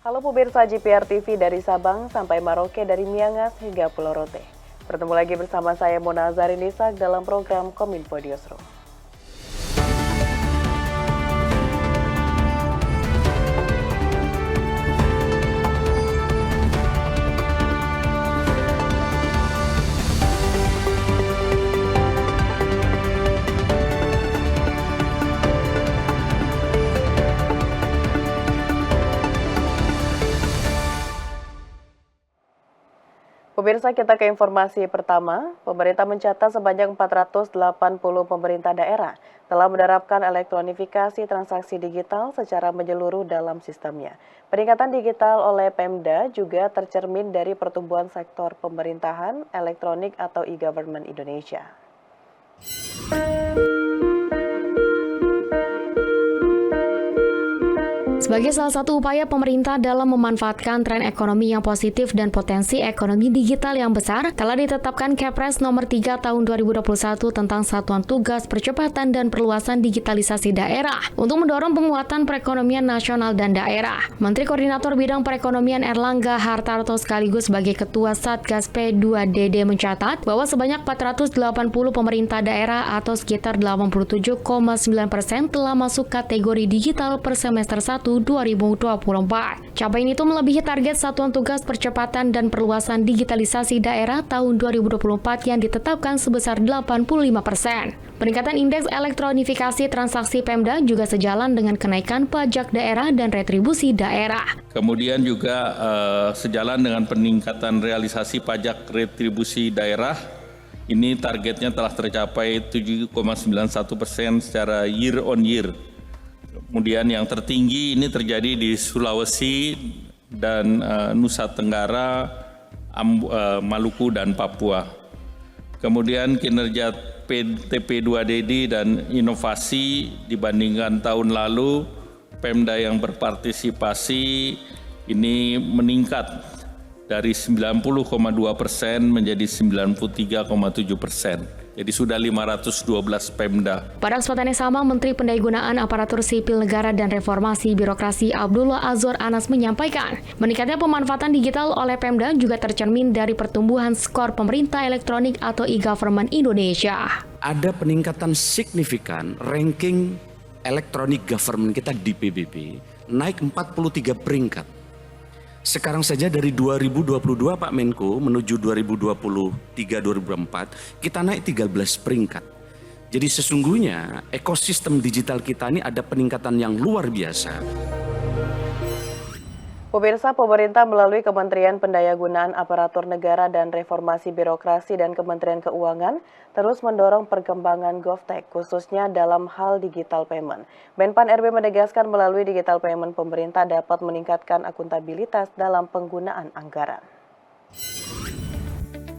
Halo pemirsa GPR TV dari Sabang sampai Maroke, dari Miangas hingga Pulau Rote. Bertemu lagi bersama saya Mona Zarinisa dalam program Kominfo Newsroom. Pemirsa, kita ke informasi pertama. Pemerintah mencatat sebanyak 480 pemerintah daerah telah menerapkan elektronifikasi transaksi digital secara menyeluruh dalam sistemnya. Peningkatan digital oleh Pemda juga tercermin dari pertumbuhan sektor pemerintahan elektronik atau e-government Indonesia. Sebagai salah satu upaya pemerintah dalam memanfaatkan tren ekonomi yang positif dan potensi ekonomi digital yang besar, telah ditetapkan Kepres nomor 3 tahun 2021 tentang Satuan Tugas Percepatan dan Perluasan Digitalisasi Daerah untuk mendorong penguatan perekonomian nasional dan daerah. Menteri Koordinator Bidang Perekonomian Erlangga Hartarto sekaligus sebagai Ketua Satgas P2DD mencatat bahwa sebanyak 480 pemerintah daerah atau sekitar 87,9% telah masuk kategori digital per semester 1 2024. Capaian itu melebihi target Satuan Tugas Percepatan dan Perluasan Digitalisasi Daerah tahun 2024 yang ditetapkan sebesar 85%. Peningkatan indeks elektronifikasi transaksi Pemda juga sejalan dengan kenaikan pajak daerah dan retribusi daerah. Kemudian juga sejalan dengan peningkatan realisasi pajak retribusi daerah, ini targetnya telah tercapai 7,91% secara year on year. Kemudian yang tertinggi ini terjadi di Sulawesi dan Nusa Tenggara, Maluku dan Papua. Kemudian kinerja TP2DD dan inovasi dibandingkan tahun lalu, Pemda yang berpartisipasi ini meningkat dari 90,2% menjadi 93,7%. Jadi sudah 512 Pemda. Pada kesempatan yang sama, Menteri Pendayagunaan Aparatur Sipil Negara dan Reformasi Birokrasi Abdullah Azwar Anas menyampaikan, meningkatnya pemanfaatan digital oleh Pemda juga tercermin dari pertumbuhan skor pemerintah elektronik atau e-government Indonesia. Ada peningkatan signifikan ranking elektronik government kita di PBB, naik 43 peringkat. Sekarang saja dari 2022 Pak Menko menuju 2023-2024 kita naik 13 peringkat. Jadi sesungguhnya ekosistem digital kita ini ada peningkatan yang luar biasa. Pemirsa, pemerintah melalui Kementerian Pendayagunaan Aparatur Negara dan Reformasi Birokrasi dan Kementerian Keuangan terus mendorong perkembangan GovTech, khususnya dalam hal digital payment. Menpan RB menegaskan melalui digital payment pemerintah dapat meningkatkan akuntabilitas dalam penggunaan anggaran.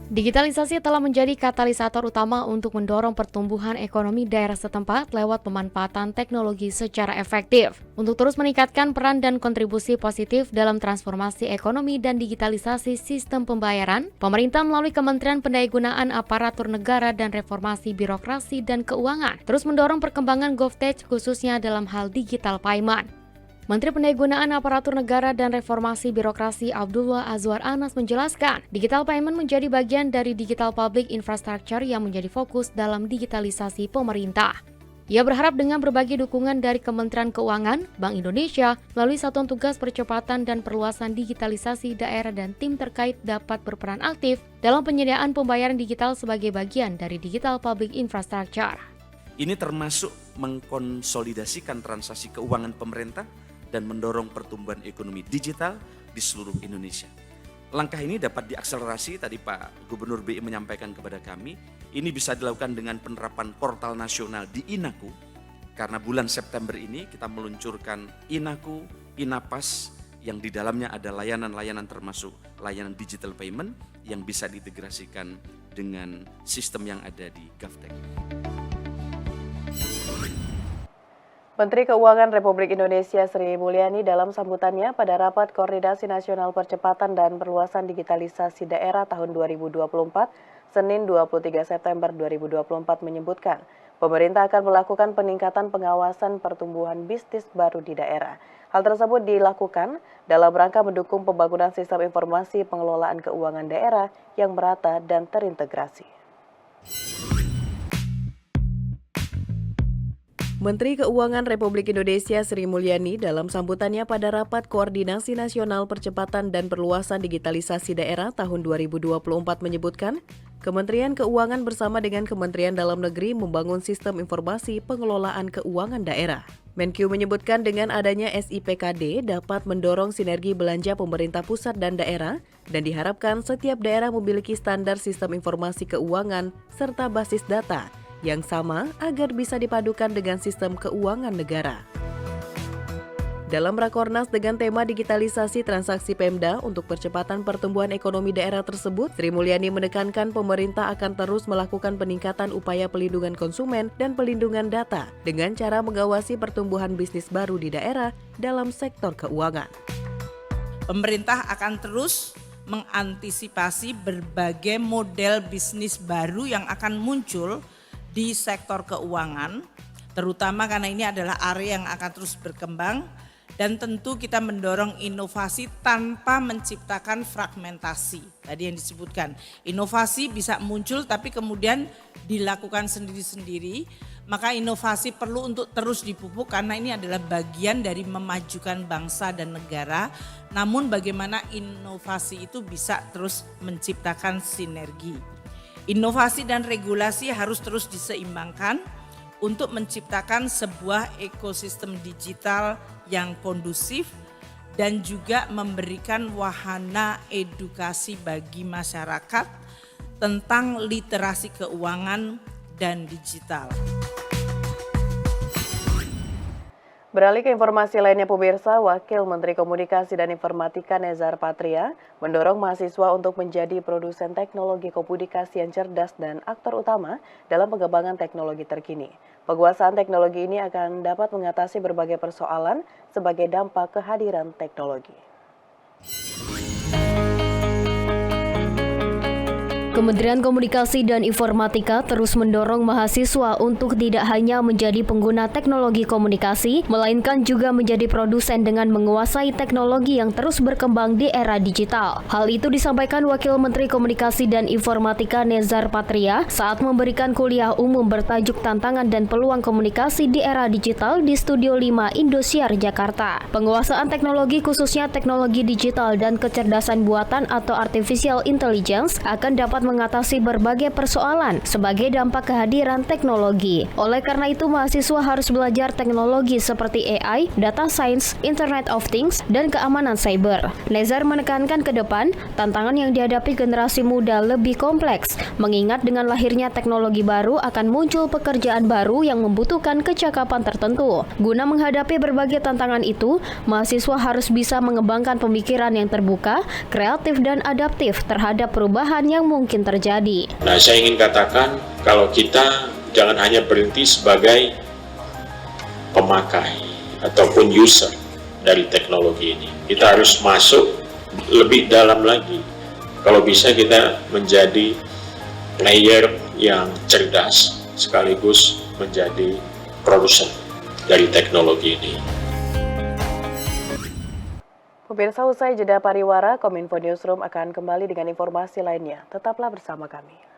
Digitalisasi telah menjadi katalisator utama untuk mendorong pertumbuhan ekonomi daerah setempat lewat pemanfaatan teknologi secara efektif. Untuk terus meningkatkan peran dan kontribusi positif dalam transformasi ekonomi dan digitalisasi sistem pembayaran, pemerintah melalui Kementerian Pendayagunaan Aparatur Negara dan Reformasi Birokrasi dan Keuangan terus mendorong perkembangan GovTech khususnya dalam hal digital payment. Menteri Pendayagunaan Aparatur Negara dan Reformasi Birokrasi Abdullah Azwar Anas menjelaskan, digital payment menjadi bagian dari digital public infrastructure yang menjadi fokus dalam digitalisasi pemerintah. Ia berharap dengan berbagai dukungan dari Kementerian Keuangan, Bank Indonesia, melalui Satuan Tugas Percepatan dan Perluasan Digitalisasi Daerah dan tim terkait dapat berperan aktif dalam penyediaan pembayaran digital sebagai bagian dari digital public infrastructure. Ini termasuk mengkonsolidasikan transaksi keuangan pemerintah dan mendorong pertumbuhan ekonomi digital di seluruh Indonesia. Langkah ini dapat diakselerasi, tadi Pak Gubernur BI menyampaikan kepada kami, ini bisa dilakukan dengan penerapan portal nasional di Inaku, karena bulan September ini kita meluncurkan Inaku, Inapas, yang di dalamnya ada layanan-layanan termasuk layanan digital payment yang bisa diintegrasikan dengan sistem yang ada di GovTech. Menteri Keuangan Republik Indonesia Sri Mulyani dalam sambutannya pada Rapat Koordinasi Nasional Percepatan dan Perluasan Digitalisasi Daerah tahun 2024, Senin 23 September 2024 menyebutkan Pemerintah akan melakukan peningkatan pengawasan pertumbuhan bisnis baru di daerah. Hal tersebut dilakukan dalam rangka mendukung pembangunan sistem informasi pengelolaan keuangan daerah yang merata dan terintegrasi. Menteri Keuangan Republik Indonesia Sri Mulyani dalam sambutannya pada Rapat Koordinasi Nasional Percepatan dan Perluasan Digitalisasi Daerah tahun 2024 menyebutkan, Kementerian Keuangan bersama dengan Kementerian Dalam Negeri membangun sistem informasi pengelolaan keuangan daerah. Menkyu menyebutkan dengan adanya SIPKD dapat mendorong sinergi belanja pemerintah pusat dan daerah dan diharapkan setiap daerah memiliki standar sistem informasi keuangan serta basis data yang sama agar bisa dipadukan dengan sistem keuangan negara. Dalam Rakornas dengan tema digitalisasi transaksi Pemda untuk percepatan pertumbuhan ekonomi daerah tersebut, Sri Mulyani menekankan pemerintah akan terus melakukan peningkatan upaya pelindungan konsumen dan pelindungan data dengan cara mengawasi pertumbuhan bisnis baru di daerah dalam sektor keuangan. Pemerintah akan terus mengantisipasi berbagai model bisnis baru yang akan muncul di sektor keuangan, terutama karena ini adalah area yang akan terus berkembang. Dan tentu kita mendorong inovasi tanpa menciptakan fragmentasi. Tadi yang disebutkan, inovasi bisa muncul tapi kemudian dilakukan sendiri-sendiri. Maka inovasi perlu untuk terus dipupuk karena ini adalah bagian dari memajukan bangsa dan negara. Namun bagaimana inovasi itu bisa terus menciptakan sinergi. Inovasi dan regulasi harus terus diseimbangkan untuk menciptakan sebuah ekosistem digital yang kondusif dan juga memberikan wahana edukasi bagi masyarakat tentang literasi keuangan dan digital. Beralih ke informasi lainnya pemirsa, Wakil Menteri Komunikasi dan Informatika Nezar Patria mendorong mahasiswa untuk menjadi produsen teknologi komunikasi yang cerdas dan aktor utama dalam pengembangan teknologi terkini. Penguasaan teknologi ini akan dapat mengatasi berbagai persoalan sebagai dampak kehadiran teknologi. Kementerian Komunikasi dan Informatika terus mendorong mahasiswa untuk tidak hanya menjadi pengguna teknologi komunikasi, melainkan juga menjadi produsen dengan menguasai teknologi yang terus berkembang di era digital. Hal itu disampaikan Wakil Menteri Komunikasi dan Informatika Nezar Patria saat memberikan kuliah umum bertajuk Tantangan dan Peluang Komunikasi di Era Digital di Studio 5 Indosiar, Jakarta. Penguasaan teknologi khususnya teknologi digital dan kecerdasan buatan atau artificial intelligence akan dapat mengatasi berbagai persoalan sebagai dampak kehadiran teknologi. Oleh karena itu, mahasiswa harus belajar teknologi seperti AI, data science, Internet of Things, dan keamanan cyber. Nezar menekankan ke depan, tantangan yang dihadapi generasi muda lebih kompleks, mengingat dengan lahirnya teknologi baru akan muncul pekerjaan baru yang membutuhkan kecakapan tertentu. Guna menghadapi berbagai tantangan itu, mahasiswa harus bisa mengembangkan pemikiran yang terbuka, kreatif, dan adaptif terhadap perubahan yang mungkin terjadi. Nah, saya ingin katakan kalau kita jangan hanya berhenti sebagai pemakai ataupun user dari teknologi ini. Kita harus masuk lebih dalam lagi. Kalau bisa kita menjadi player yang cerdas sekaligus menjadi produsen dari teknologi ini. Pemirsa, usai jeda pariwara, Kominfo Newsroom akan kembali dengan informasi lainnya. Tetaplah bersama kami.